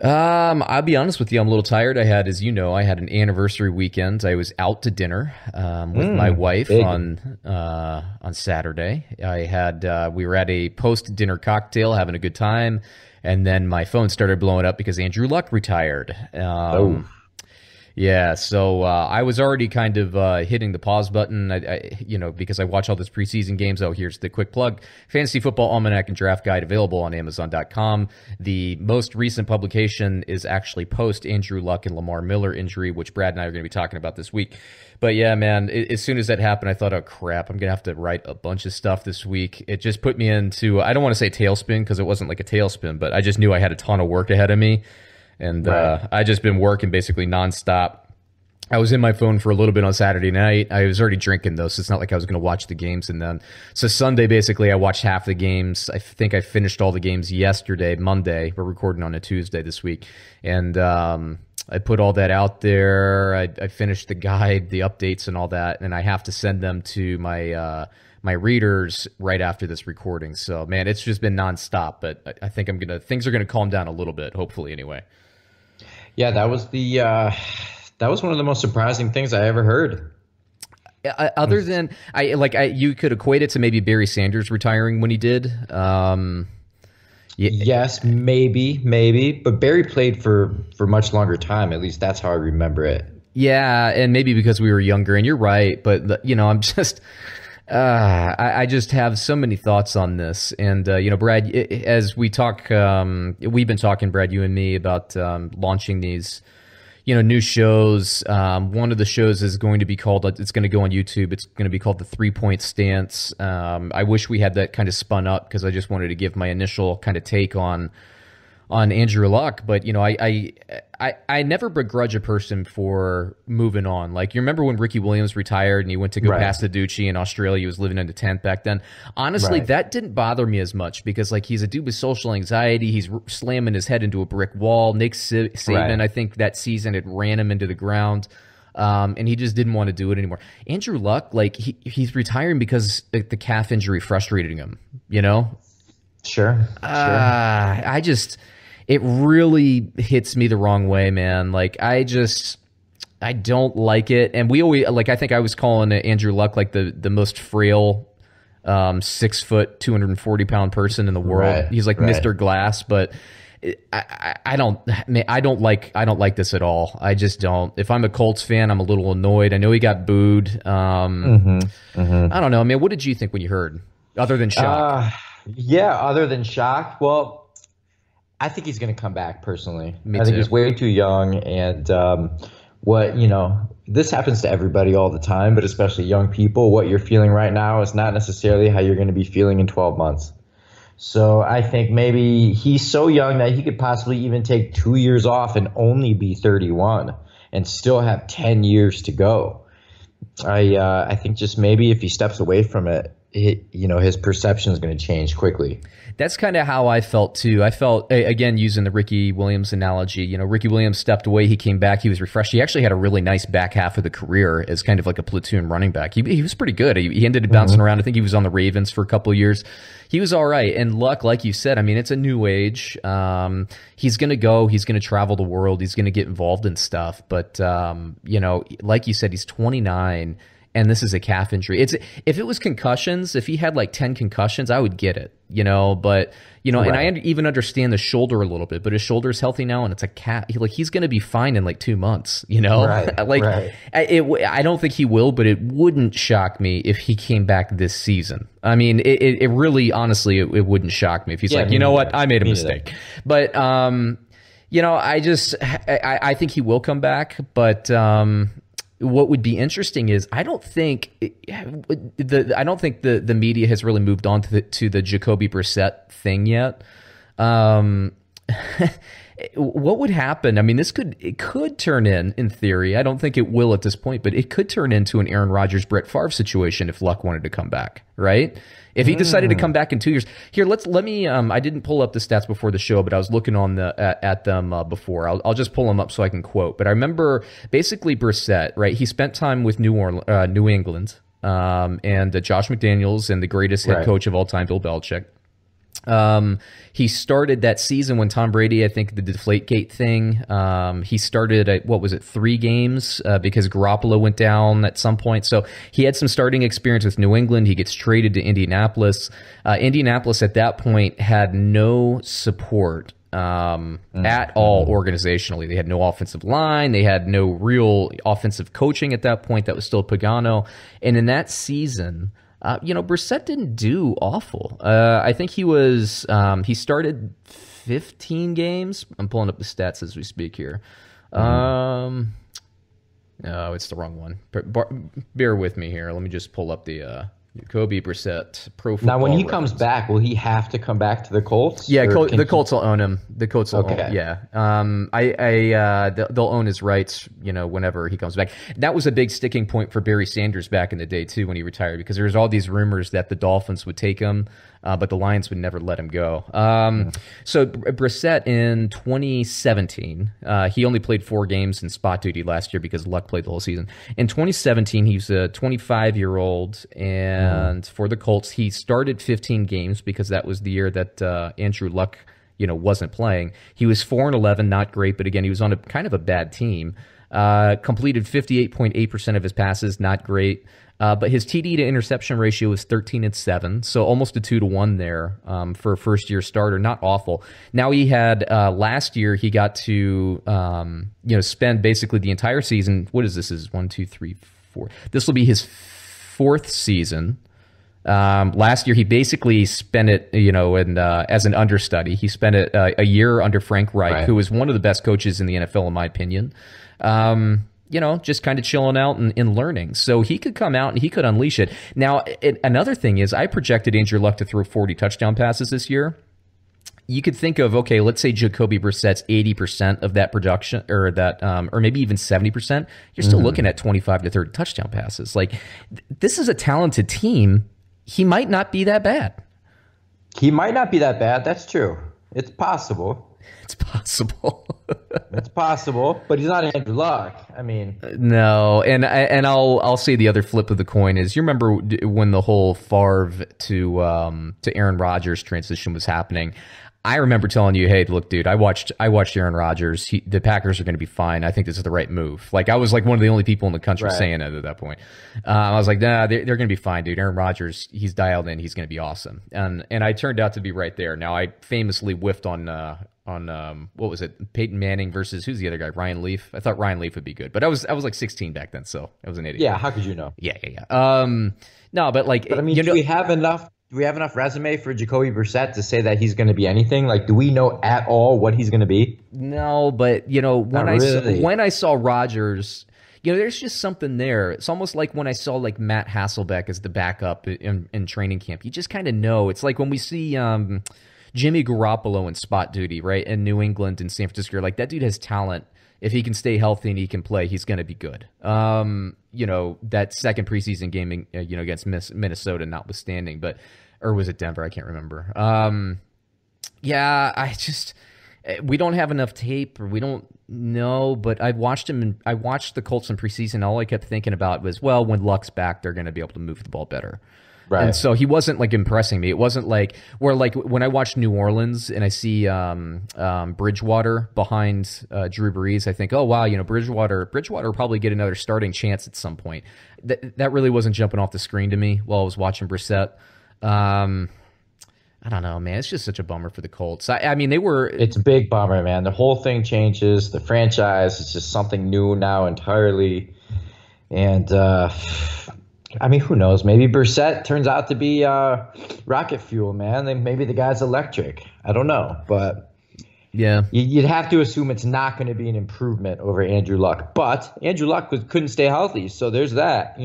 I'll be honest with you. I'm a little tired. As you know, I had an anniversary weekend. I was out to dinner with my wife Big. on Saturday. We were at a post dinner cocktail, having a good time, and then my phone started blowing up because Andrew Luck retired. Oh, Yeah, so I was already kind of hitting the pause button, because I watch all these preseason games. Oh, here's the quick plug: Fantasy Football Almanac and Draft Guide available on Amazon.com. The most recent publication is actually post Andrew Luck and Lamar Miller injury, which Brad and I are going to be talking about this week. But yeah, man, as soon as that happened, I thought, oh crap, I'm going to have to write a bunch of stuff this week. It just put me into, I don't want to say tailspin because it wasn't like a tailspin, but I just knew I had a ton of work ahead of me. And right. I just been working basically nonstop. I was in my phone for a little bit on Saturday night. I was already drinking though, so it's not like I was going to watch the games. And then, so Sunday, basically, I watched half the games. I think I finished all the games yesterday, Monday. We're recording on a Tuesday this week. And I put all that out there. I finished the guide, the updates and all that. And I have to send them to my readers right after this recording. So, man, it's just been nonstop. But I think things are going to calm down a little bit, hopefully, anyway. Yeah, that was one of the most surprising things I ever heard. Other than you could equate it to maybe Barry Sanders retiring when he did. Yes, maybe, but Barry played for much longer time. At least that's how I remember it. Yeah, and maybe because we were younger. And you're right, but I'm just. I just have so many thoughts on this, and Brad, as we talk, we've been talking, Brad, you and me, about launching these, new shows. One of the shows is going to be called, it's going to go on YouTube. It's going to be called The 3-Point Stance. I wish we had that kind of spun up because I just wanted to give my initial kind of take on Andrew Luck, but I never begrudge a person for moving on. Like, you remember when Ricky Williams retired and he went to go Right. past the Ducci in Australia? He was living in a tent back then. Honestly, Right. that didn't bother me as much because, like, he's a dude with social anxiety. He's slamming his head into a brick wall. Nick Saban, Right. I think that season it ran him into the ground. And he just didn't want to do it anymore. Andrew Luck, like, he's retiring because the calf injury frustrated him, Sure. It really hits me the wrong way, man. Like, I don't like it. And we always, like, I think I was calling Andrew Luck like the most frail, 6 foot, 240-pound person in the world. Right, He's like right. Mr. Glass, but I don't like this at all. I just don't. If I'm a Colts fan, I'm a little annoyed. I know he got booed. I don't know, man. What did you think when you heard, other than shock? Yeah, other than shock, well, I think he's going to come back personally. Me I think too. he's way too young, and this happens to everybody all the time, but especially young people. What you're feeling right now is not necessarily how you're going to be feeling in 12 months. So I think maybe he's so young that he could possibly even take 2 years off and only be 31 and still have 10 years to go. I think just maybe if he steps away from it, his perception is going to change quickly. That's kind of how I felt too. I felt, again, using the Ricky Williams analogy, Ricky Williams stepped away. He came back. He was refreshed. He actually had a really nice back half of the career as kind of like a platoon running back. He was pretty good. He ended up bouncing around. I think he was on the Ravens for a couple of years. He was all right. And Luck, like you said, I mean, it's a new age. He's going to go. He's going to travel the world. He's going to get involved in stuff. But, like you said, he's 29. And this is a calf injury. If it was concussions, if he had like 10 concussions, I would get it, but Right. and I even understand the shoulder a little bit, but his shoulder's healthy now and it's a calf. He's going to be fine in like 2 months, Right, right. I don't think he will, but it wouldn't shock me if he came back this season. I mean, it really, honestly, it wouldn't shock me if he's like, what, I made a mistake. But, I think he will come back, but, what would be interesting is I don't think the media has really moved on to the Jacoby Brissett thing yet. What would happen? I mean, it could turn in theory. I don't think it will at this point, but it could turn into an Aaron Rodgers, Brett Favre situation if Luck wanted to come back, right? If he decided to come back in 2 years. Here, let me. I didn't pull up the stats before the show, but I was looking at them before. I'll just pull them up so I can quote. But I remember basically Brissett, right? He spent time with New England, and Josh McDaniels and the greatest head Right. coach of all time, Bill Belichick. He started that season when Tom Brady, I think, the Deflategate thing. He started at, what was it, 3 games because Garoppolo went down at some point. So he had some starting experience with New England. He gets traded to Indianapolis. Indianapolis at that point had no support at all organizationally. They had no offensive line. They had no real offensive coaching at that point. That was still Pagano. And in that season, Brissett didn't do awful. I think he started 15 games. I'm pulling up the stats as we speak here. No, it's the wrong one. Bear with me here. Let me just pull up the Jacoby Brissett Pro Football Now, when he Reference. comes back, will he have to come back to the Colts? Yeah, the Colts will own him. The Colts will Okay. own, yeah. They'll own his rights, whenever he comes back. That was a big sticking point for Barry Sanders back in the day too when he retired, because there was all these rumors that the Dolphins would take him, but the Lions would never let him go. So Brissett in 2017, he only played 4 games in spot duty last year because Luck played the whole season. In 2017, he was a 25-year-old, and for the Colts, he started 15 games because that was the year that Andrew Luck, wasn't playing. He was 4-11, not great, but again, he was on a kind of a bad team. Completed 58.8% of his passes, not great. But his TD to interception ratio was 13-7, so almost a 2-to-1 there for a first-year starter. Not awful. Now he had last year he got to spend basically the entire season. What is this? Is 1, 2, 3, 4? This will be his 4th season. Last year he basically spent it, as an understudy. He spent it a year under Frank Reich, who was one of the best coaches in the NFL, in my opinion. Just kind of chilling out and learning. So he could come out and he could unleash it. Now, another thing is I projected Andrew Luck to throw 40 touchdown passes this year. You could think of, okay, let's say Jacoby Brissett's 80% of that production, or that, or maybe even 70%. You're still looking at 25 to 30 touchdown passes. Like, this is a talented team. He might not be that bad. He might not be that bad. That's true. It's possible. It's possible. It's possible, but he's not Andrew Luck. I mean, no, and I'll say the other flip of the coin is, you remember when the whole Favre to Aaron Rodgers transition was happening. I remember telling you, hey, look, dude, I watched Aaron Rodgers. The Packers are going to be fine. I think this is the right move. Like, I was like one of the only people in the country saying it at that point. I was like, nah, they're going to be fine, dude. Aaron Rodgers, he's dialed in. He's going to be awesome. And I turned out to be right there. Now, I famously whiffed on what was it? Peyton Manning versus, who's the other guy? Ryan Leaf. I thought Ryan Leaf would be good, but I was like 16 back then, so I was an idiot. Yeah, how could you know? Yeah. No, but like, but I mean, do we have enough resume for Jacoby Brissett to say that he's going to be anything? Like, do we know at all what he's going to be? No, but when I saw Rodgers, there's just something there. It's almost like when I saw like Matt Hasselbeck as the backup in training camp. You just kind of know. It's like when we see Jimmy Garoppolo in spot duty, right, in New England and San Francisco. Like, that dude has talent. If he can stay healthy and he can play, he's going to be good. That second preseason game, against Minnesota notwithstanding, or was it Denver? I can't remember. We don't have enough tape, or we don't know, but I watched the Colts in preseason. All I kept thinking about was, well, when Luck's back, they're going to be able to move the ball better. Right. And so he wasn't like impressing me. It wasn't like when I watch New Orleans and I see Bridgewater behind Drew Brees, I think, oh wow, Bridgewater will probably get another starting chance at some point. That really wasn't jumping off the screen to me while I was watching Brissett. I don't know, man. It's just such a bummer for the Colts. I mean, it's a big bummer, man. The whole thing changes. The franchise is just something new now entirely, and. I mean, who knows? Maybe Brissett turns out to be rocket fuel, man. Maybe the guy's electric. I don't know. But yeah, you'd have to assume it's not going to be an improvement over Andrew Luck. But Andrew Luck couldn't stay healthy, so there's that,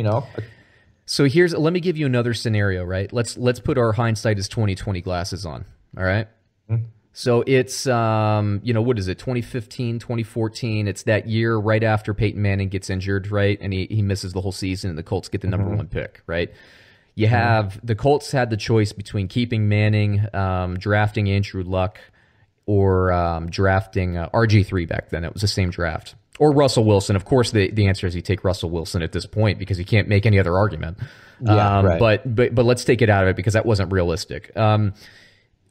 So let me give you another scenario, right? Let's put our hindsight as 2020 glasses on, all right? Mm-hmm. So it's, what is it, 2015, 2014. It's that year right after Peyton Manning gets injured, right? And he misses the whole season, and the Colts get the number 1 pick, right? You have the Colts had the choice between keeping Manning, drafting Andrew Luck, or drafting RG3 back then. It was the same draft. Or Russell Wilson. Of course, the answer is you take Russell Wilson at this point because you can't make any other argument. Yeah, right. But let's take it out of it because that wasn't realistic.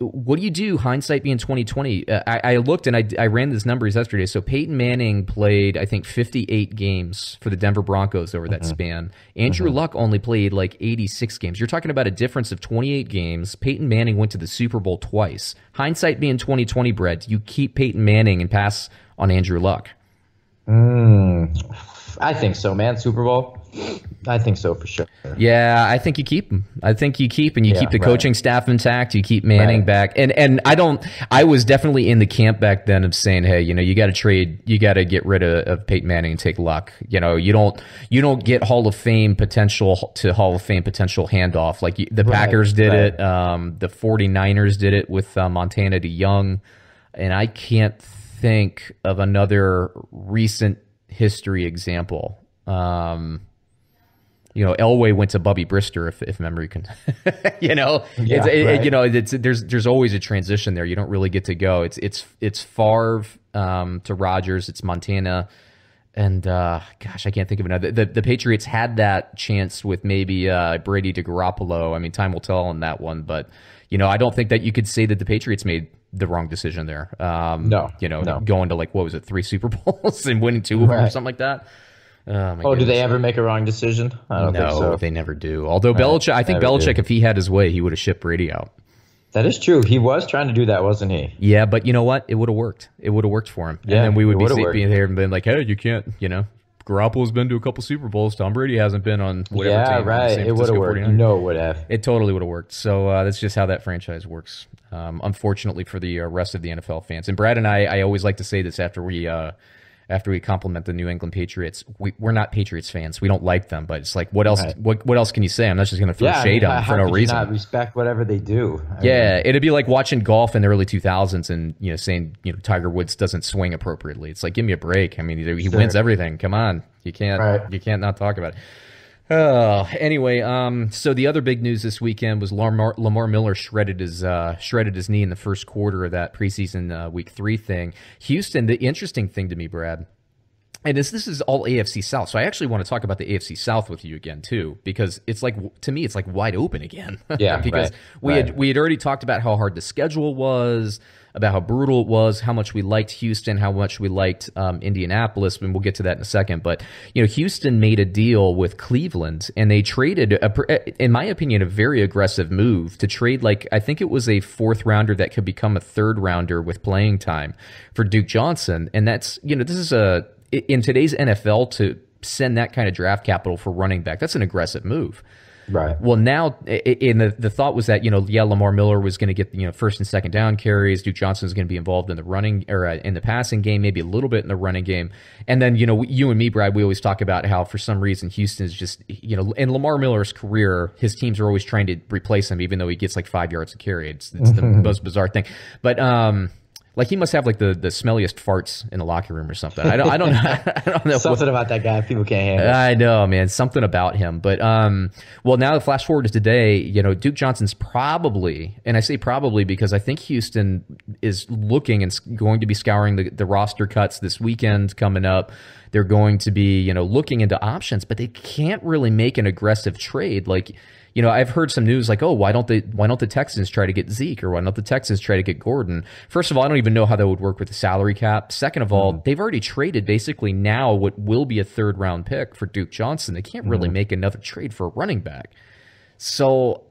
what do you do? Hindsight being 2020. I looked and I ran these numbers yesterday. So Peyton Manning played, I think, 58 games for the Denver Broncos over that span. Andrew Luck only played like 86 games. You're talking about a difference of 28 games. Peyton Manning went to the Super Bowl twice. Hindsight being 2020, Brett, you keep Peyton Manning and pass on Andrew Luck. I think so, man. Super Bowl. I think so for sure. Yeah, I think you keep him. I think you keep the coaching staff intact. You keep Manning back, and I was definitely in the camp back then of saying, hey, you got to trade, you got to get rid of Peyton Manning and take Luck. You don't get Hall of Fame potential to Hall of Fame potential handoff like the Packers did it. The 49ers did it with Montana to Young, and I can't think of another recent history example. Elway went to Bubby Brister, if memory can, there's always a transition there. You don't really get to go. It's Favre to Rodgers. It's Montana. And gosh, I can't think of another. The Patriots had that chance with maybe Brady to Garoppolo. I mean, time will tell on that one, but I don't think that you could say that the Patriots made the wrong decision there. No. Going to what was it, 3 Super Bowls and winning 2 of them or something like that. Do they ever make a wrong decision? I don't think so. No, they never do. Although Belichick, I think Belichick, if he had his way, he would have shipped Brady out. That is true. He was trying to do that, wasn't he? Yeah, but you know what? It would have worked. It would have worked for him. Yeah, and then we would being here and been like, hey, you can't, Garoppolo's been to a couple Super Bowls. Tom Brady hasn't been on whatever team. Yeah, right. It would have worked. It would have. It totally would have worked. So that's just how that franchise works. Unfortunately for the rest of the NFL fans. And Brad and I always like to say this after we compliment the New England Patriots. We're not Patriots fans. We don't like them, but it's like, what else? Right. What else can you say? I'm not just going to throw shade on them for no reason. Not respect whatever they do. It'd be like watching golf in the early 2000s and saying Tiger Woods doesn't swing appropriately. It's like, give me a break. I mean, he wins everything. Come on, you can't not talk about it. Anyway, so the other big news this weekend was Lamar Miller shredded his knee in the first quarter of that preseason week 3 thing. Houston, the interesting thing to me, Brad, and this is all AFC South. So I actually want to talk about the AFC South with you again too, because it's like, to me, it's like wide open again. Yeah, because we had already talked about how hard the schedule was, about how brutal it was, how much we liked Houston, how much we liked Indianapolis, and we'll get to that in a second. But, Houston made a deal with Cleveland, and they traded, in my opinion, a very aggressive move to trade, I think it was a 4th rounder that could become a 3rd rounder with playing time for Duke Johnson. And that's, this is in today's NFL, to send that kind of draft capital for running back, that's an aggressive move. Right. Well, now the thought was that Lamar Miller was going to get first and second down carries. Duke Johnson was going to be involved in the running or in the passing game, maybe a little bit in the running game. And then you and me, Brad, we always talk about how for some reason Houston is just in Lamar Miller's career, his teams are always trying to replace him, even though he gets 5 yards a carry. It's the most bizarre thing. But he must have the smelliest farts in the locker room or something. I don't know. I don't know. Something about that guy people can't handle. I know, man. Something about him. But well, now flash forward to today. Duke Johnson's probably, and I say probably because I think Houston is looking and going to be scouring the roster cuts this weekend coming up. They're going to be looking into options, but they can't really make an aggressive trade I've heard some news why don't the Texans try to get Zeke, or why don't the Texans try to get Gordon? First of all, I don't even know how that would work with the salary cap. Second of all, they've already traded basically now what will be a 3rd round pick for Duke Johnson. They can't really make another trade for a running back. So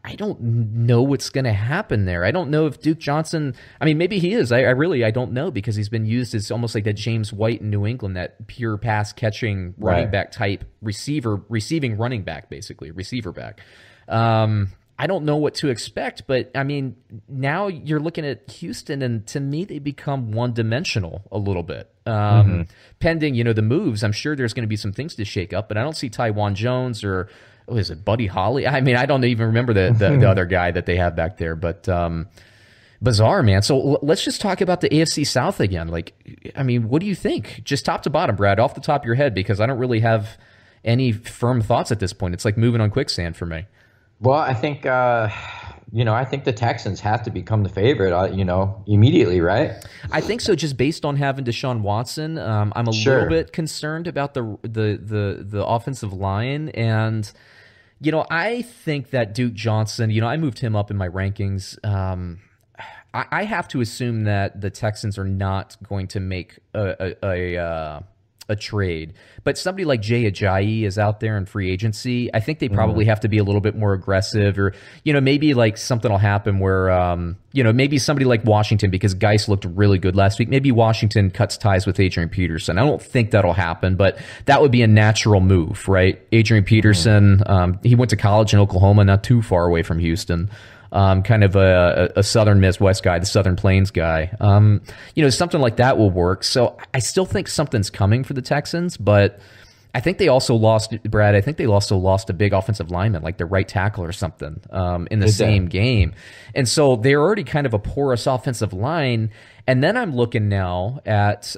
I don't know what's going to happen there. I don't know if Duke Johnson, maybe he is. I don't know, because he's been used as almost like that James White in New England, that pure pass catching running back type receiving running back, basically receiver back. I don't know what to expect, but now you're looking at Houston, and to me, they become one-dimensional a little bit. Pending, the moves, I'm sure there's going to be some things to shake up, but I don't see Tywan Jones or is it Buddy Holly? I don't even remember the other guy that they have back there, but bizarre, man. So let's just talk about the AFC South again. What do you think? Just top to bottom, Brad, off the top of your head, because I don't really have any firm thoughts at this point. It's like moving on quicksand for me. Well, I think I think the Texans have to become the favorite, immediately, right? I think so, just based on having Deshaun Watson. I'm a little bit concerned about the offensive line, and I think that Duke Johnson, I moved him up in my rankings. I have to assume that the Texans are not going to make a trade, but somebody like Jay Ajayi is out there in free agency. I think they probably have to be a little bit more aggressive, or maybe like something will happen where maybe somebody like Washington, because Geis looked really good last week. Maybe Washington cuts ties with Adrian Peterson. I don't think that'll happen, but that would be a natural move, right? Adrian Peterson, he went to college in Oklahoma, not too far away from Houston. Kind of a Southern Midwest guy, the Southern Plains guy. Something like that will work. So I still think something's coming for the Texans, but I think they also lost, Brad, I think they also lost a big offensive lineman, like their right tackle or something, in the same game. And so they're already kind of a porous offensive line. And then I'm looking now at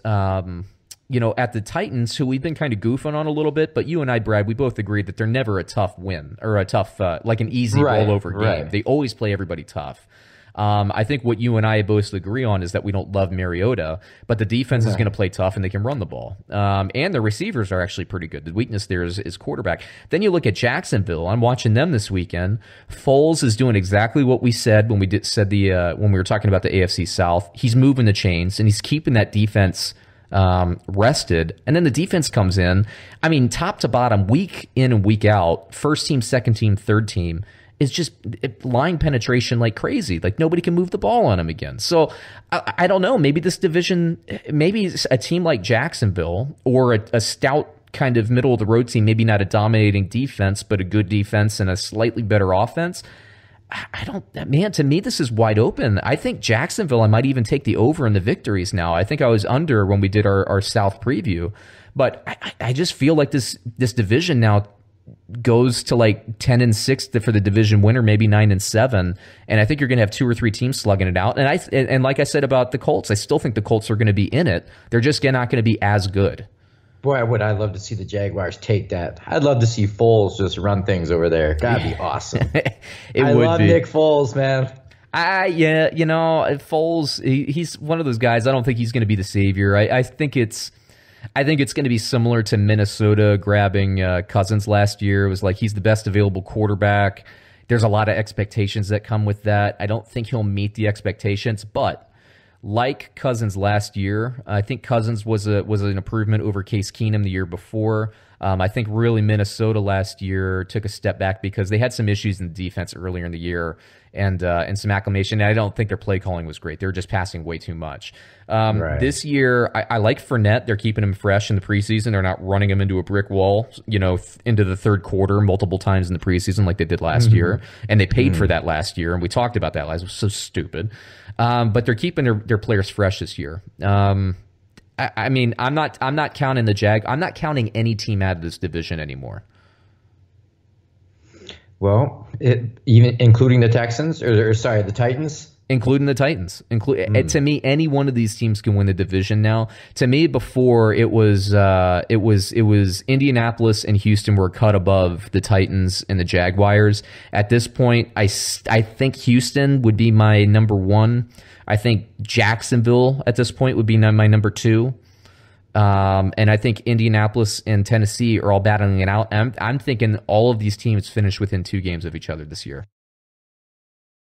at the Titans, who we've been kind of goofing on a little bit, but you and I, Brad, we both agree that they're never a tough win or a tough, like an easy rollover game. They always play everybody tough. I think what you and I both agree on is that we don't love Mariota, but the defense is going to play tough and they can run the ball. And the receivers are actually pretty good. The weakness there is quarterback. Then you look at Jacksonville. I'm watching them this weekend. Foles is doing exactly what we said when we were talking about the AFC South. He's moving the chains and he's keeping that defense rested, and then the defense comes in. I mean, top to bottom, week in and week out, first team, second team, third team is just line penetration like crazy. Like nobody can move the ball on them again. So I don't know. Maybe this division, maybe a team like Jacksonville or a stout kind of middle of the road team, maybe not a dominating defense, but a good defense and a slightly better offense. To me, this is wide open. I think Jacksonville, I might even take the over in the victories now. I think I was under when we did our South preview, but I just feel like this division now goes to like 10-6 for the division winner, maybe 9-7. And I think you're going to have 2 or 3 teams slugging it out. And like I said about the Colts, I still think the Colts are going to be in it. They're just not going to be as good. Boy, would I love to see the Jaguars take that. I'd love to see Foles just run things over there. That'd be awesome. I love Nick Foles, man. Foles, he's one of those guys. I don't think he's going to be the savior. I think it's going to be similar to Minnesota grabbing Cousins last year. It was like he's the best available quarterback. There's a lot of expectations that come with that. I don't think he'll meet the expectations, but like Cousins last year, I think Cousins was an improvement over Case Keenum the year before. I think really Minnesota last year took a step back because they had some issues in the defense earlier in the year and some acclimation. And I don't think their play calling was great. They were just passing way too much. This year, I like Fournette. They're keeping him fresh in the preseason. They're not running him into a brick wall, into the third quarter multiple times in the preseason like they did last year. And they paid for that last year. And we talked about that last. It was so stupid. But they're keeping their players fresh this year. I mean, I'm not counting the Jag. I'm not counting any team out of this division anymore. Well, even including the Texans, or sorry, the Titans. Including the Titans. To me, any one of these teams can win the division now. To me, before it was Indianapolis and Houston were cut above the Titans and the Jaguars. At this point, I think Houston would be my number 1. I think Jacksonville at this point would be my number 2. And I think Indianapolis and Tennessee are all battling it out. I'm thinking all of these teams finish within 2 games of each other this year.